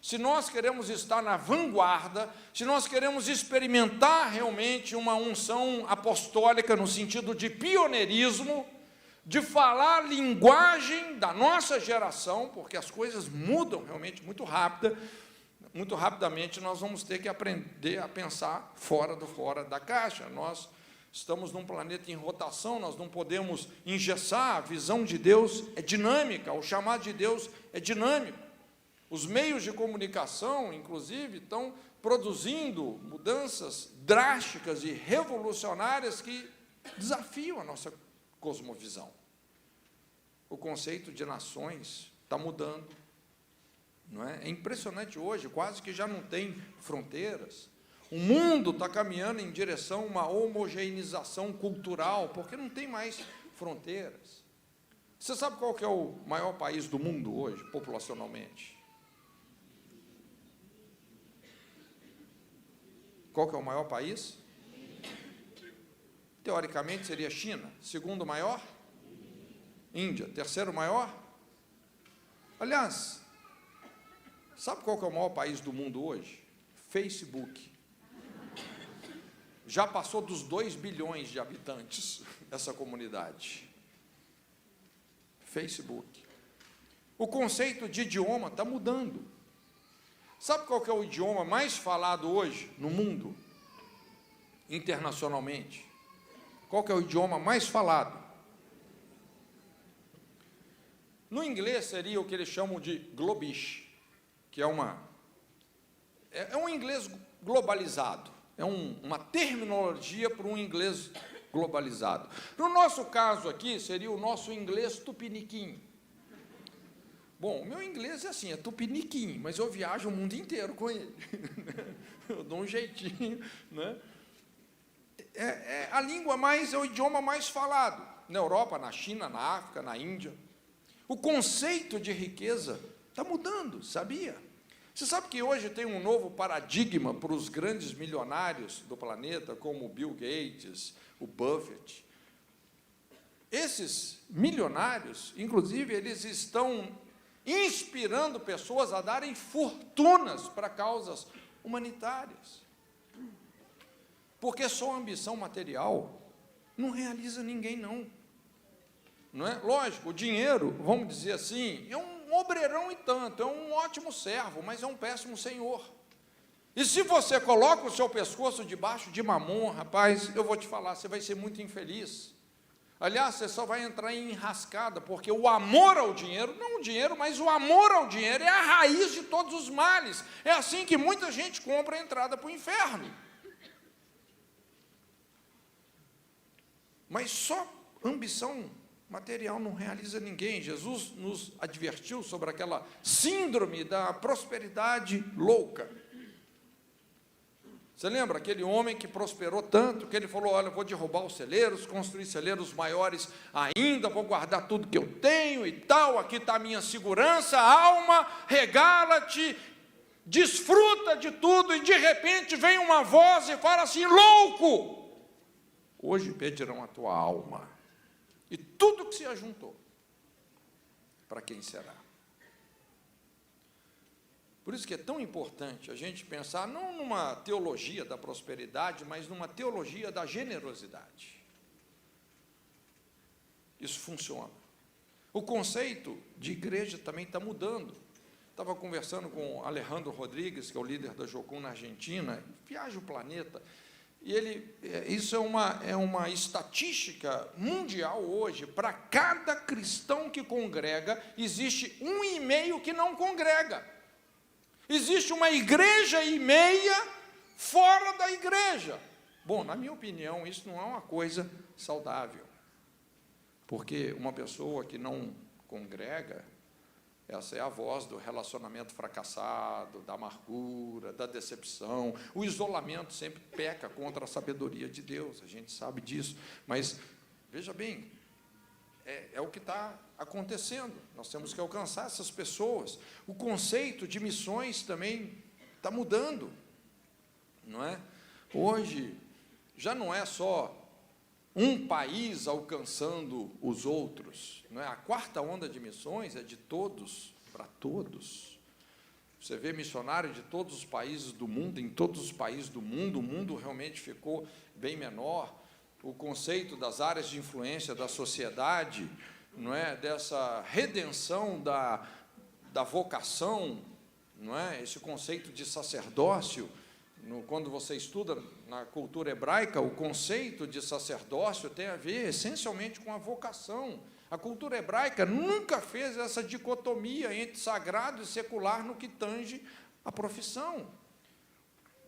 Se nós queremos estar na vanguarda, se nós queremos experimentar realmente uma unção apostólica no sentido de pioneirismo, de falar a linguagem da nossa geração, porque as coisas mudam realmente muito rapidamente, nós vamos ter que aprender a pensar fora da caixa. Nós estamos num planeta em rotação, nós não podemos engessar. A visão de Deus é dinâmica, o chamado de Deus é dinâmico. Os meios de comunicação, inclusive, estão produzindo mudanças drásticas e revolucionárias que desafiam a nossa cosmovisão. O conceito de nações está mudando, não é? É impressionante hoje, quase que já não tem fronteiras. O mundo está caminhando em direção a uma homogeneização cultural, porque não tem mais fronteiras. Você sabe qual que é o maior país do mundo hoje, populacionalmente? Qual que é o maior país? Teoricamente seria China. Segundo maior? Índia. Terceiro maior? Aliás, sabe qual que é o maior país do mundo hoje? Facebook. Já passou dos 2 bilhões de habitantes essa comunidade. Facebook. O conceito de idioma está mudando. Sabe qual que é o idioma mais falado hoje no mundo, internacionalmente? Qual que é o idioma mais falado? No inglês seria o que eles chamam de globish, que é um inglês globalizado, é uma terminologia para um inglês globalizado. No nosso caso aqui, seria o nosso inglês tupiniquim. Bom, o meu inglês é assim, é tupiniquim, mas eu viajo o mundo inteiro com ele. Eu dou um jeitinho, né? É o idioma mais falado na Europa, na China, na África, na Índia. O conceito de riqueza está mudando, sabia? Você sabe que hoje tem um novo paradigma para os grandes milionários do planeta, como o Bill Gates, o Buffett. Esses milionários, inclusive, eles estão inspirando pessoas a darem fortunas para causas humanitárias. Porque só ambição material não realiza ninguém, não é? Lógico, o dinheiro, vamos dizer assim, é um obreirão e tanto, é um ótimo servo, mas é um péssimo senhor. E se você coloca o seu pescoço debaixo de mamon, rapaz, eu vou te falar, você vai ser muito infeliz. Aliás, você só vai entrar em enrascada, porque o amor ao dinheiro, não o dinheiro, mas o amor ao dinheiro é a raiz de todos os males. É assim que muita gente compra a entrada para o inferno. Mas só ambição material não realiza ninguém. Jesus nos advertiu sobre aquela síndrome da prosperidade louca. Você lembra aquele homem que prosperou tanto, que ele falou, olha, eu vou derrubar os celeiros, construir celeiros maiores ainda, vou guardar tudo que eu tenho e tal, aqui está a minha segurança, alma, regala-te, desfruta de tudo, e de repente vem uma voz e fala assim, louco, hoje pedirão a tua alma, e tudo que se ajuntou, para quem será? Por isso que é tão importante a gente pensar não numa teologia da prosperidade, mas numa teologia da generosidade. Isso funciona. O conceito de igreja também está mudando. Estava conversando com Alejandro Rodrigues, que é o líder da Jocum na Argentina, viaja o planeta, e isso é uma estatística mundial hoje. Para cada cristão que congrega, existe 1,5 que não congrega. Existe uma igreja e meia fora da igreja. Bom, na minha opinião, isso não é uma coisa saudável. Porque uma pessoa que não congrega, essa é a voz do relacionamento fracassado, da amargura, da decepção. O isolamento sempre peca contra a sabedoria de Deus, a gente sabe disso. Mas, veja bem, é o que está acontecendo. Nós temos que alcançar essas pessoas. O conceito de missões também está mudando, não é? Hoje, já não é só um país alcançando os outros, não é? A quarta onda de missões é de todos para todos. Você vê missionário de todos os países do mundo, em todos os países do mundo, o mundo realmente ficou bem menor. O conceito das áreas de influência da sociedade, não é? Dessa redenção da vocação, não é? Esse conceito de sacerdócio, quando você estuda na cultura hebraica, o conceito de sacerdócio tem a ver essencialmente com a vocação. A cultura hebraica nunca fez essa dicotomia entre sagrado e secular no que tange a profissão.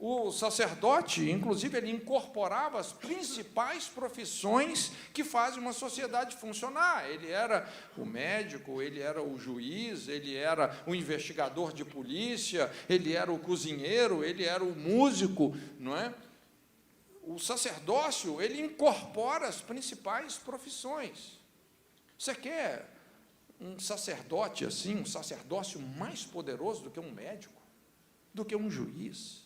O sacerdote, inclusive, ele incorporava as principais profissões que fazem uma sociedade funcionar. Ele era o médico, ele era o juiz, ele era o investigador de polícia, ele era o cozinheiro, ele era o músico, não é? O sacerdócio, ele incorpora as principais profissões. Você quer um sacerdote assim, um sacerdócio mais poderoso do que um médico, do que um juiz?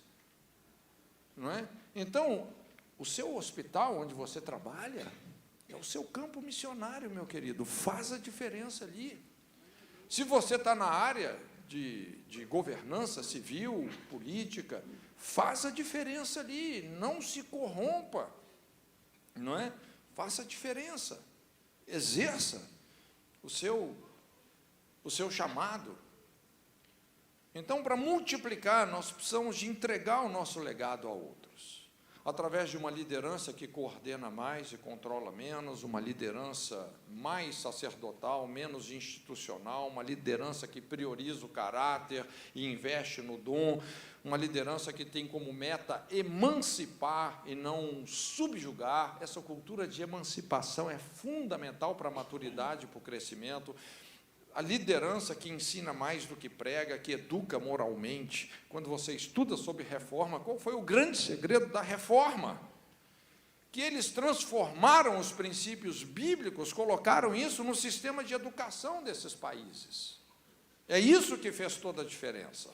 Não é? Então, o seu hospital onde você trabalha é o seu campo missionário, meu querido, faz a diferença ali. Se você está na área de governança civil, política, faz a diferença ali, não se corrompa, não é? Faça a diferença, exerça o seu chamado. Então, para multiplicar, nós precisamos de entregar o nosso legado a outros, através de uma liderança que coordena mais e controla menos, uma liderança mais sacerdotal, menos institucional, uma liderança que prioriza o caráter e investe no dom, uma liderança que tem como meta emancipar e não subjugar. Essa cultura de emancipação é fundamental para a maturidade e para o crescimento. A liderança que ensina mais do que prega, que educa moralmente. Quando você estuda sobre reforma, qual foi o grande segredo da reforma? Que eles transformaram os princípios bíblicos, colocaram isso no sistema de educação desses países. É isso que fez toda a diferença.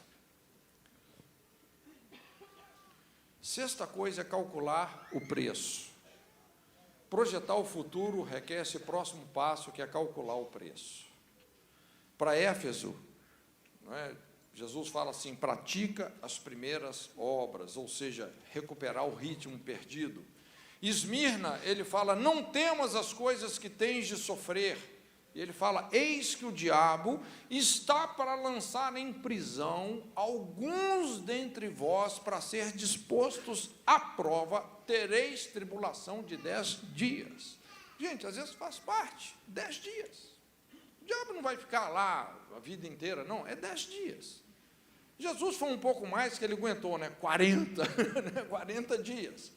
Sexta coisa é calcular o preço. Projetar o futuro requer esse próximo passo, que é calcular o preço. Para Éfeso, não é? Jesus fala assim, pratica as primeiras obras, ou seja, recuperar o ritmo perdido. Esmirna, ele fala, não temas as coisas que tens de sofrer. E ele fala, eis que o diabo está para lançar em prisão alguns dentre vós para ser dispostos à prova, tereis tribulação de 10 dias. Gente, às vezes faz parte, 10 dias. O diabo não vai ficar lá a vida inteira, não, é 10 dias. Jesus foi um pouco mais, que ele aguentou, 40, 40 dias.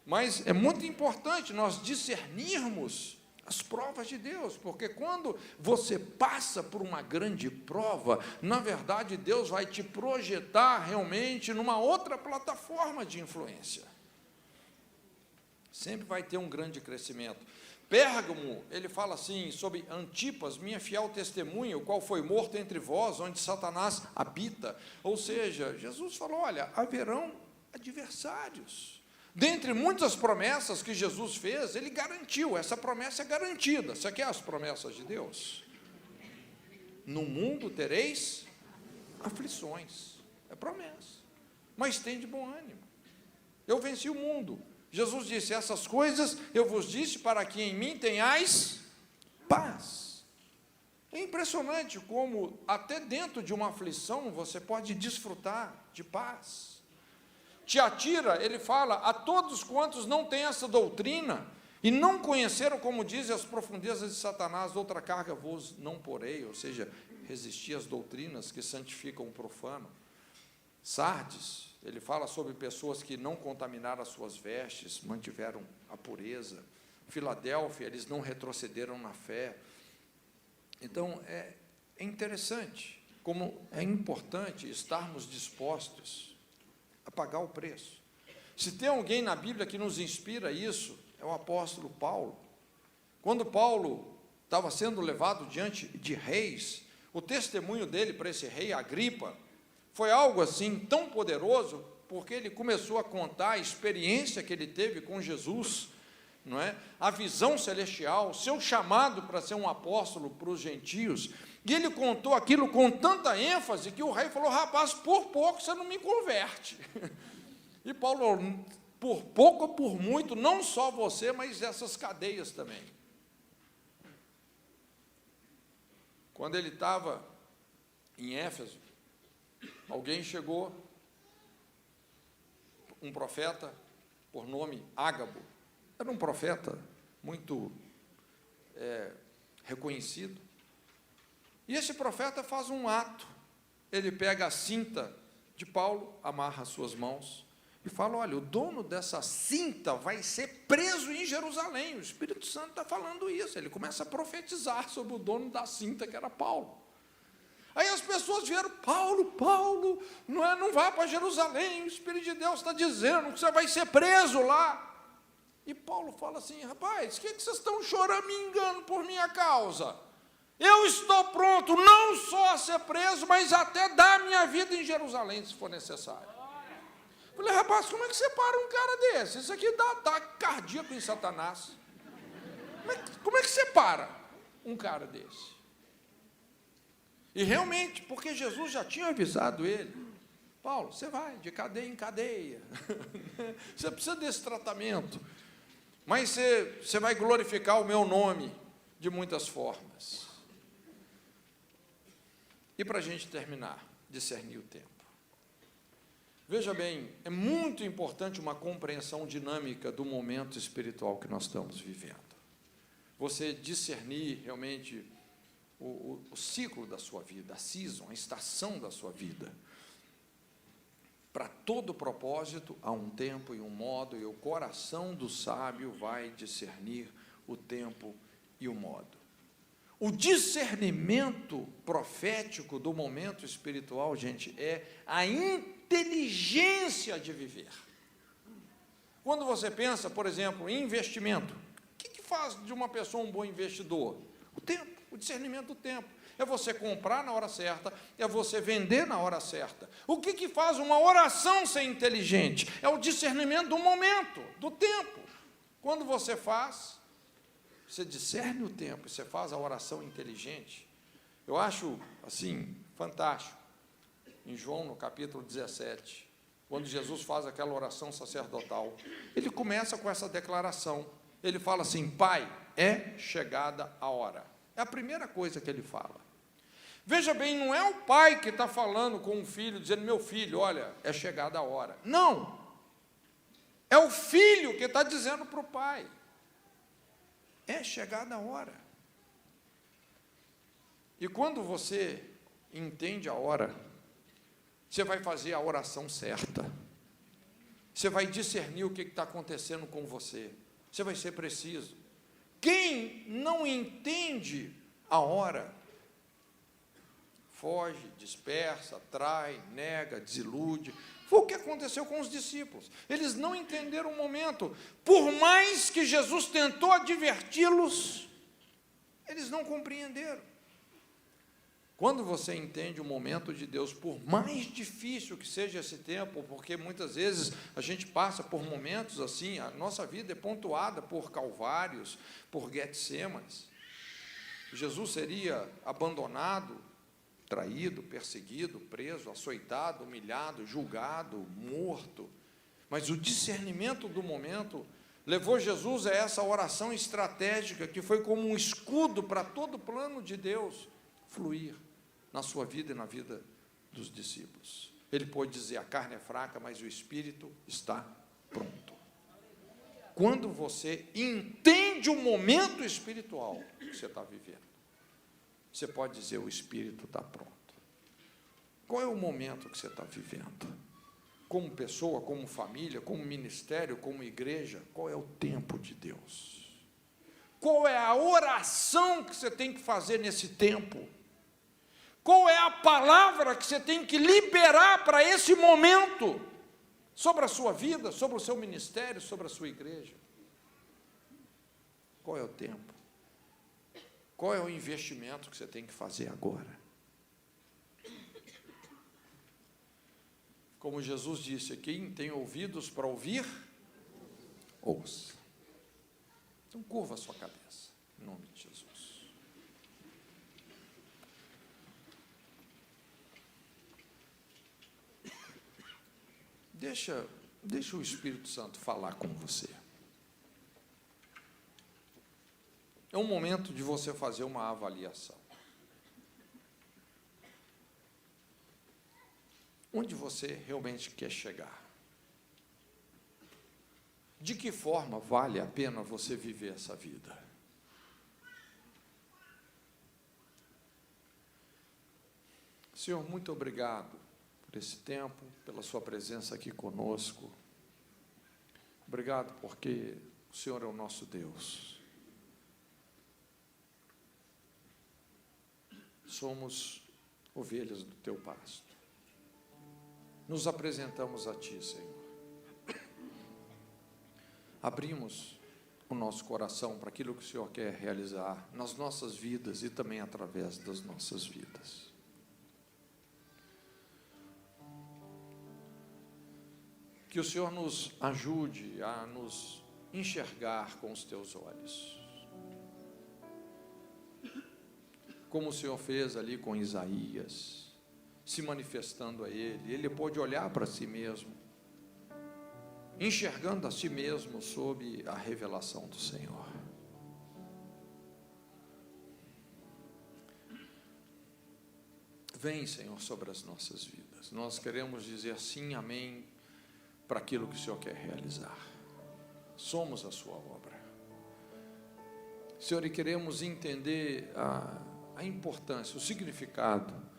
Mas é muito importante nós discernirmos as provas de Deus, porque quando você passa por uma grande prova, na verdade, Deus vai te projetar realmente numa outra plataforma de influência. Sempre vai ter um grande crescimento. Pérgamo, ele fala assim, sobre Antipas, minha fiel testemunha, o qual foi morto entre vós, onde Satanás habita. Ou seja, Jesus falou, olha, haverão adversários. Dentre muitas promessas que Jesus fez, ele garantiu, essa promessa é garantida. Você quer as promessas de Deus? No mundo tereis aflições, é promessa, mas tem de bom ânimo. Eu venci o mundo. Jesus disse, essas coisas eu vos disse para que em mim tenhais paz. É impressionante como até dentro de uma aflição você pode desfrutar de paz. Tiatira, ele fala, a todos quantos não têm essa doutrina e não conheceram, como dizem, as profundezas de Satanás, outra carga vos não porei, ou seja, resistir às doutrinas que santificam o profano. Sardes, ele fala sobre pessoas que não contaminaram as suas vestes, mantiveram a pureza. Filadélfia, eles não retrocederam na fé. Então, é interessante, como é importante estarmos dispostos a pagar o preço. Se tem alguém na Bíblia que nos inspira isso, é o apóstolo Paulo. Quando Paulo estava sendo levado diante de reis, o testemunho dele para esse rei Agripa foi algo assim tão poderoso, porque ele começou a contar a experiência que ele teve com Jesus, não é? A visão celestial, seu chamado para ser um apóstolo para os gentios, e ele contou aquilo com tanta ênfase que o rei falou: rapaz, por pouco você não me converte. E Paulo falou: por pouco ou por muito, não só você, mas essas cadeias também. Quando ele estava em Éfeso, alguém chegou, um profeta, por nome Ágabo, era um profeta muito reconhecido, e esse profeta faz um ato, ele pega a cinta de Paulo, amarra as suas mãos, e fala: olha, o dono dessa cinta vai ser preso em Jerusalém. O Espírito Santo está falando isso. Ele começa a profetizar sobre o dono da cinta, que era Paulo. Aí as pessoas vieram: Paulo, não vá para Jerusalém, o Espírito de Deus está dizendo que você vai ser preso lá. E Paulo fala assim: rapaz, o que vocês estão choramingando por minha causa? Eu estou pronto não só a ser preso, mas até dar a minha vida em Jerusalém, se for necessário. Eu falei: rapaz, como é que você para um cara desse? Isso aqui dá ataque cardíaco em Satanás. Como é que você para um cara desse? E realmente, porque Jesus já tinha avisado ele: Paulo, você vai de cadeia em cadeia, você precisa desse tratamento, mas você vai glorificar o meu nome de muitas formas. E para a gente terminar, discernir o tempo. Veja bem, é muito importante uma compreensão dinâmica do momento espiritual que nós estamos vivendo. Você discernir realmente o ciclo da sua vida, a season, a estação da sua vida. Para todo propósito, há um tempo e um modo, e o coração do sábio vai discernir o tempo e o modo. O discernimento profético do momento espiritual, gente, é a inteligência de viver. Quando você pensa, por exemplo, em investimento, o que faz de uma pessoa um bom investidor? O tempo, o discernimento do tempo. É você comprar na hora certa, é você vender na hora certa. O que faz uma oração ser inteligente? É o discernimento do momento, do tempo. Quando você discerne o tempo, você faz a oração inteligente. Eu acho, assim, fantástico. Em João, no capítulo 17, quando Jesus faz aquela oração sacerdotal, ele começa com essa declaração. Ele fala assim: Pai, é chegada a hora. É a primeira coisa que ele fala. Veja bem, não é o pai que está falando com o filho, dizendo: meu filho, olha, é chegada a hora. Não. É o filho que está dizendo para o pai: é chegada a hora. E quando você entende a hora, você vai fazer a oração certa. Você vai discernir o que está acontecendo com você. Você vai ser preciso. Quem não entende a hora, foge, dispersa, trai, nega, desilude. Foi o que aconteceu com os discípulos. Eles não entenderam o momento. Por mais que Jesus tentou adverti-los, eles não compreenderam. Quando você entende o momento de Deus, por mais difícil que seja esse tempo, porque muitas vezes a gente passa por momentos assim, a nossa vida é pontuada por calvários, por Getsêmanes. Jesus seria abandonado, traído, perseguido, preso, açoitado, humilhado, julgado, morto. Mas o discernimento do momento levou Jesus a essa oração estratégica, que foi como um escudo para todo o plano de Deus fluir na sua vida e na vida dos discípulos. Ele pôde dizer: a carne é fraca, mas o espírito está pronto. Quando você entende o momento espiritual que você está vivendo, você pode dizer: o espírito está pronto. Qual é o momento que você está vivendo? Como pessoa, como família, como ministério, como igreja, qual é o tempo de Deus? Qual é a oração que você tem que fazer nesse tempo? Qual é a palavra que você tem que liberar para esse momento? Sobre a sua vida, sobre o seu ministério, sobre a sua igreja? Qual é o tempo? Qual é o investimento que você tem que fazer agora? como Jesus disse, quem tem ouvidos para ouvir, ouça. Então, curva a sua cabeça, em nome de Jesus. Deixa o Espírito Santo falar com você. É um momento de você fazer uma avaliação. Onde você realmente quer chegar? De que forma vale a pena você viver essa vida? Senhor, muito obrigado por esse tempo, pela sua presença aqui conosco. Obrigado porque o Senhor é o nosso Deus. Somos ovelhas do teu pasto. Nos apresentamos a ti, Senhor. Abrimos o nosso coração para aquilo que o Senhor quer realizar nas nossas vidas e também através das nossas vidas. Que o Senhor nos ajude a nos enxergar com os teus olhos. Como o Senhor fez ali com Isaías, se manifestando a ele pôde olhar para si mesmo, enxergando a si mesmo sob a revelação do Senhor. Vem, Senhor, sobre as nossas vidas. Nós queremos dizer sim, amém, para aquilo que o Senhor quer realizar. Somos a sua obra. Senhor, e queremos entender a importância, o significado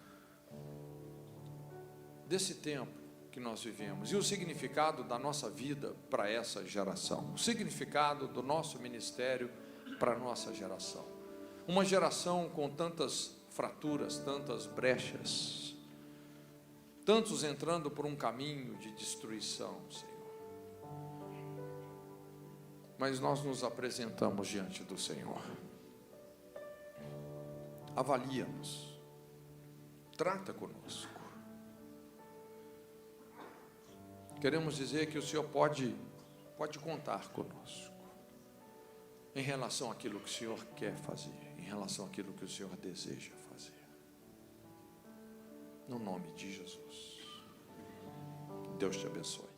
desse tempo que nós vivemos e o significado da nossa vida para essa geração, o significado do nosso ministério para a nossa geração. Uma geração com tantas fraturas, tantas brechas, tantos entrando por um caminho de destruição, Senhor. Mas nós nos apresentamos diante do Senhor. Avalia-nos, trata conosco. Queremos dizer que o Senhor pode contar conosco em relação àquilo que o Senhor quer fazer, em relação àquilo que o Senhor deseja fazer. No nome de Jesus. Deus te abençoe.